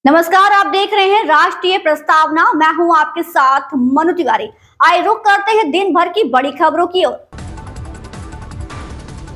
नमस्कार, आप देख रहे हैं राष्ट्रीय प्रस्तावना। मैं हूं आपके साथ मनु तिवारी। आइए रुक करते हैं दिन भर की बड़ी खबरों की ओर।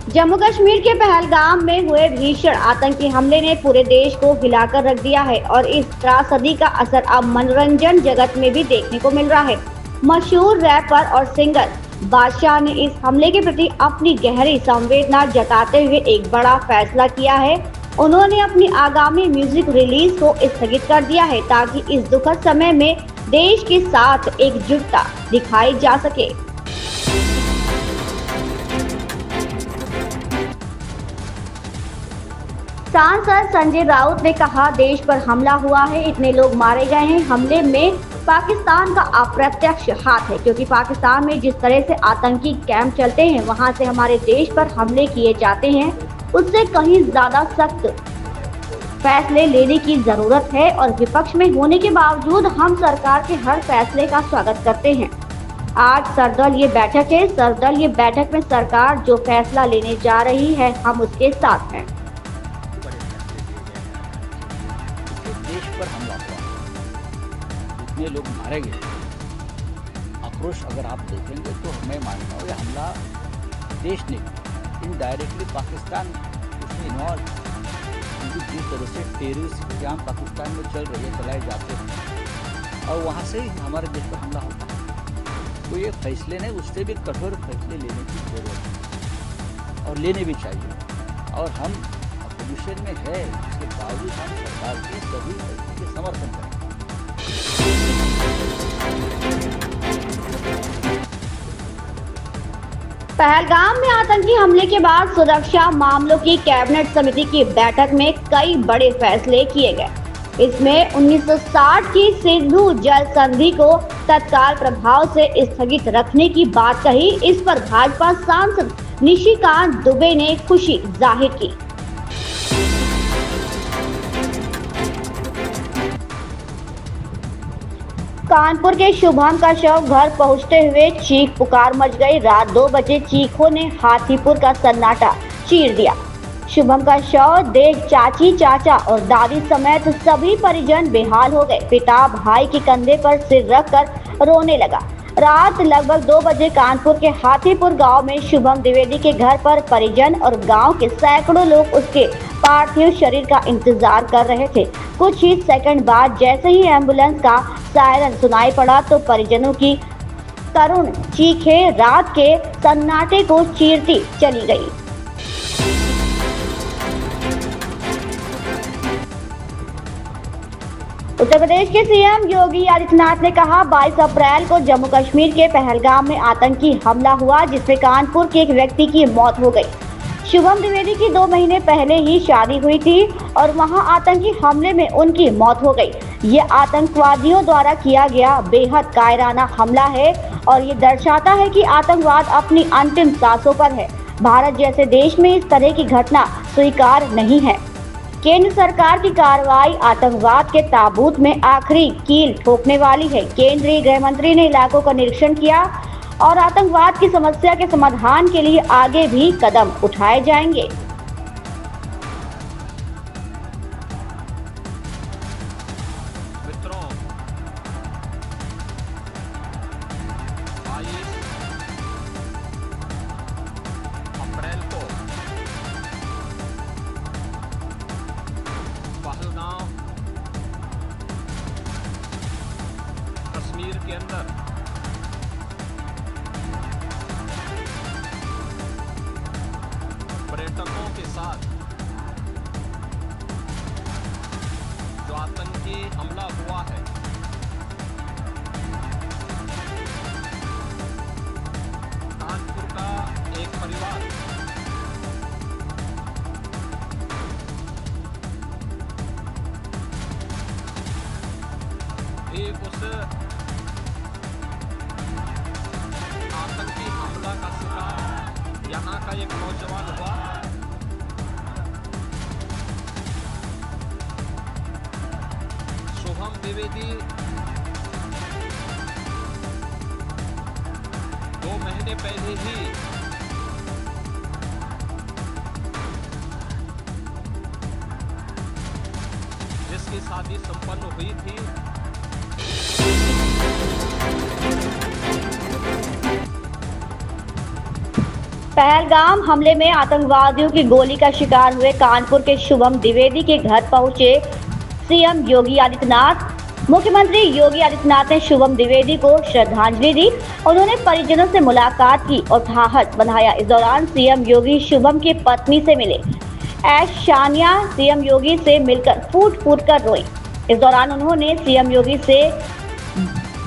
जम्मू कश्मीर के पहलगाम में हुए भीषण आतंकी हमले ने पूरे देश को हिलाकर रख दिया है और इस त्रासदी का असर अब मनोरंजन जगत में भी देखने को मिल रहा है। मशहूर रैपर और सिंगर बादशाह ने इस हमले के प्रति अपनी गहरी संवेदना जताते हुए एक बड़ा फैसला किया है। उन्होंने अपनी आगामी म्यूजिक रिलीज को स्थगित कर दिया है ताकि इस दुखद समय में देश के साथ एकजुटता दिखाई जा सके। सांसद संजय राउत ने कहा, देश पर हमला हुआ है, इतने लोग मारे गए हैं। हमले में पाकिस्तान का अप्रत्यक्ष हाथ है, क्योंकि पाकिस्तान में जिस तरह से आतंकी कैंप चलते हैं, वहां से हमारे देश पर हमले किए जाते हैं, उससे कहीं ज्यादा सख्त फैसले लेने की जरूरत है और विपक्ष में होने के बावजूद हम सरकार के हर फैसले का स्वागत करते हैं। आज सर्वदलीय बैठक है। सर्वदलीय बैठक में सरकार जो फैसला लेने जा रही है, हम उसके साथ हैं। देश पर हमला हुआ, इतने लोग मारे गए। आक्रोश अगर आप देखेंगे तो मैं मानता हूँ ये हमला देश ने इनडायरेक्टली पाकिस्तान उसमें इन्वॉल्व, क्योंकि जिस तरह से टेररिस्ट कैंप पाकिस्तान में चल रही है, चलाए जाते हैं और वहाँ से ही हमारे देश पर हमला होता है। तो ये फैसले नहीं, उससे भी कठोर फैसले लेने की जरूरत है और लेने भी चाहिए। और हम अपोजिशन में है, उसके बावजूद हम सरकार के सभी फैसले के समर्थन करें। पहलगाम में आतंकी हमले के बाद सुरक्षा मामलों की कैबिनेट समिति की बैठक में कई बड़े फैसले किए गए। इसमें 1960 की सिंधु जल संधि को तत्काल प्रभाव से स्थगित रखने की बात कही। इस पर भाजपा सांसद निशिकांत दुबे ने खुशी जाहिर की। कानपुर के शुभम का शव घर पहुंचते हुए चीख पुकार मच गई। रात 2 बजे चीखों ने हाथीपुर का सन्नाटा चीर दिया। शुभम का शव देख चाची, चाचा और दादी समेत सभी परिजन बेहाल हो गए। पिता भाई के कंधे पर सिर रखकर रोने लगा। रात लगभग 2 बजे कानपुर के हाथीपुर गांव में शुभम द्विवेदी के घर पर परिजन और गांव के सैकड़ों लोग उसके पार्थिव शरीर का इंतजार कर रहे थे। कुछ ही सेकंड बाद जैसे ही एम्बुलेंस का सायरन सुनाई पड़ा तो परिजनों की करुण चीखें रात के सन्नाटे को चीरती चली गई। उत्तर प्रदेश के सीएम योगी आदित्यनाथ ने कहा, 22 अप्रैल को जम्मू कश्मीर के पहलगाम में आतंकी हमला हुआ, जिसमें कानपुर के एक व्यक्ति की मौत हो गई। शुभम द्विवेदी की 2 महीने पहले ही शादी हुई थी और वहां आतंकी हमले में उनकी मौत हो गई। ये आतंकवादियों द्वारा किया गया बेहद कायराना हमला है और ये दर्शाता है कि आतंकवाद अपनी अंतिम सांसों पर है। भारत जैसे देश में इस तरह की घटना स्वीकार नहीं है। केंद्र सरकार की कार्रवाई आतंकवाद के ताबूत में आखिरी कील ठोकने वाली है। केंद्रीय गृह मंत्री ने इलाकों का निरीक्षण किया और आतंकवाद की समस्या के समाधान के लिए आगे भी कदम उठाए जाएंगे। मित्रों, 22 अप्रैल को पहलगाम कश्मीर के अंदर पर्यटकों के साथ जो आतंकी हमला हुआ है, कानपुर का एक परिवार भी उस आतंकी हमला का शिकार यहाँ का एक नौजवान हुआ। शुभम द्विवेदी 2 महीने पहले ही की शादी संपन्न हुई थी। पहलगाम हमले में आतंकवादियों की गोली का शिकार हुए कानपुर के शुभम द्विवेदी के घर पहुंचे सीएम योगी आदित्यनाथ। मुख्यमंत्री योगी आदित्यनाथ ने शुभम द्विवेदी को श्रद्धांजलि दी। उन्होंने परिजनों से मुलाकात की और ढाहत बंधाया। इस दौरान सीएम योगी शुभम की पत्नी से मिले। शानिया सीएम योगी से मिलकर फूट फूट कर रोई। इस दौरान उन्होंने सीएम योगी से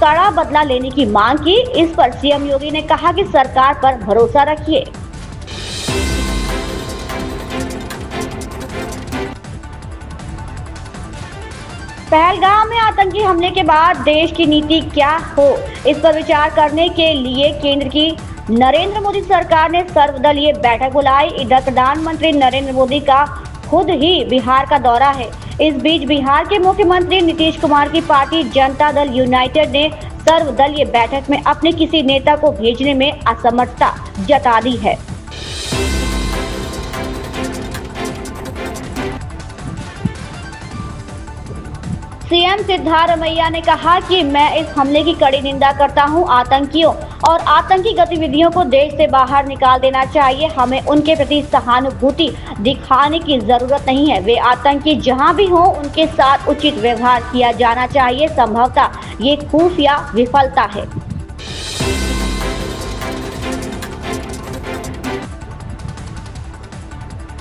कड़ा बदला लेने की मांग की। इस पर सीएम योगी ने कहा कि सरकार पर भरोसा रखिए। पहलगाम में आतंकी हमले के बाद देश की नीति क्या हो, इस पर विचार करने के लिए केंद्र की नरेंद्र मोदी सरकार ने सर्वदलीय बैठक बुलाई। इधर प्रधानमंत्री नरेंद्र मोदी का खुद ही बिहार का दौरा है। इस बीच बिहार के मुख्यमंत्री नीतीश कुमार की पार्टी जनता दल यूनाइटेड ने सर्वदलीय बैठक में अपने किसी नेता को भेजने में असमर्थता जता दी है। सीएम सिद्धारमैया ने कहा कि मैं इस हमले की कड़ी निंदा करता हूं। आतंकियों और आतंकी गतिविधियों को देश से बाहर निकाल देना चाहिए। हमें उनके प्रति सहानुभूति दिखाने की जरूरत नहीं है। वे आतंकी जहां भी हों, उनके साथ उचित व्यवहार किया जाना चाहिए। संभवतः ये खुफिया विफलता है।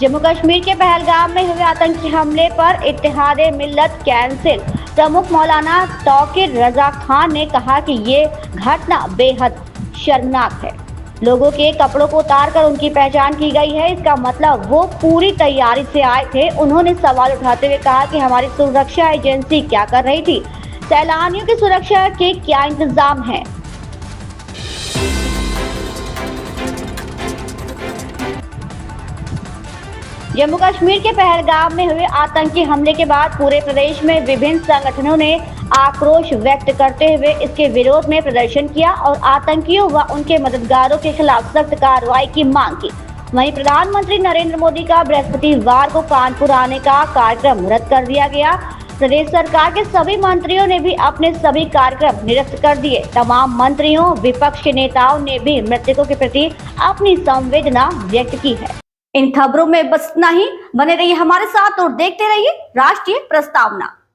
जम्मू कश्मीर के पहलगाम में हुए आतंकी हमले पर इत्तेहादे मिल्लत कैंसिल प्रमुख मौलाना तौकीर रजा खान ने कहा कि ये घटना बेहद शर्मनाक है। लोगों के कपड़ों को उतारकर उनकी पहचान की गई है। इसका मतलब वो पूरी तैयारी से आए थे। उन्होंने सवाल उठाते हुए कहा कि हमारी सुरक्षा एजेंसी क्या कर रही थी, सैलानियों की सुरक्षा के क्या इंतजाम है। जम्मू कश्मीर के पहलगाम में हुए आतंकी हमले के बाद पूरे प्रदेश में विभिन्न संगठनों ने आक्रोश व्यक्त करते हुए इसके विरोध में प्रदर्शन किया और आतंकियों व उनके मददगारों के खिलाफ सख्त कार्रवाई की मांग की। वहीं प्रधानमंत्री नरेंद्र मोदी का बृहस्पतिवार को कानपुर आने का कार्यक्रम रद्द कर दिया गया। प्रदेश सरकार के सभी मंत्रियों ने भी अपने सभी कार्यक्रम निरस्त कर दिए। तमाम मंत्रियों, विपक्ष के नेताओं ने भी मृतकों के प्रति अपनी संवेदना व्यक्त की है। इन खबरों में बस इतना ही। बने रहिए हमारे साथ और देखते रहिए राष्ट्रीय प्रस्तावना।